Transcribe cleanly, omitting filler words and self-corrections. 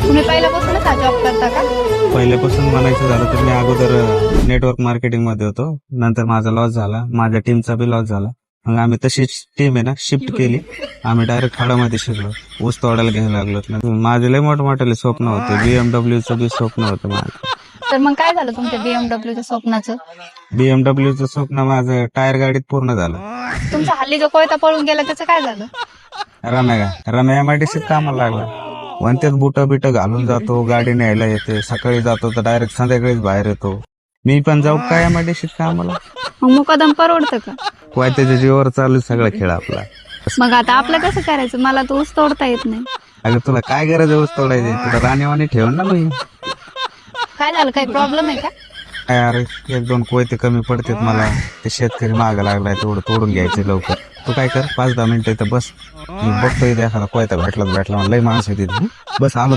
तुम्ही पहिल्यापासूनच हा जॉब करता का? पहिल्यापासून म्हणायचं झालं तर मी अगोदर नेटवर्क मार्केटिंग मध्ये होतो. नंतर माझा लॉस झाला, माझ्या टीमचा बी लॉस झाला. मग आम्ही तशीच टीम आहे ना शिफ्ट केली. आम्ही डायरेक्ट खाडामध्ये शिरलो, ऊस तोडायला घ्यायला लागलो. माझे लय मोठमोठे स्वप्न होते, बीएमडब्ल्यूचं बी स्वप्न होतं माझं. तर मग काय झालं तुमच्या बीएमडब्ल्यूच्या स्वप्नाचं? बीएमडब्ल्यूचं स्वप्न माझं टायर गाडीत पूर्ण झालं. तुमचा हल्ली जो कोयता पळून गेला त्याचं काय झालं? रम्या एमआयडीसीत कामाला लागला. वनतेच बुट बिट घालून जातो, गाडी न्यायला येते. सकाळी जातो तर डायरेक्ट संध्याकाळीच बाहेर येतो. मी पण जाऊ काय एमआयडीसीत कामाला? मग मुकादम परवडतं का? कोयत्याच्या जीवावर चालू सगळा खेळ आपला. मग आता आपलं कसं करायचं? मला तो ऊस तोडता येत नाही. अगं तुला काय गरज आहे ऊस तोडायची? तुला राणीवाणी ठेवून ना मी. काय झालं? काही प्रॉब्लेम आहे का? काय अरे, एक दोन कोयते कमी पडतात मला. ते शेतकरी मागं लागलाय, तेवढं तोडून घ्यायचे लवकर. तू काय कर, 5-10 मिनिटं इथं बस. मी बघतो इथे एखादा कोयता भेटला लय माणसं आहे तिथे. बस आलो.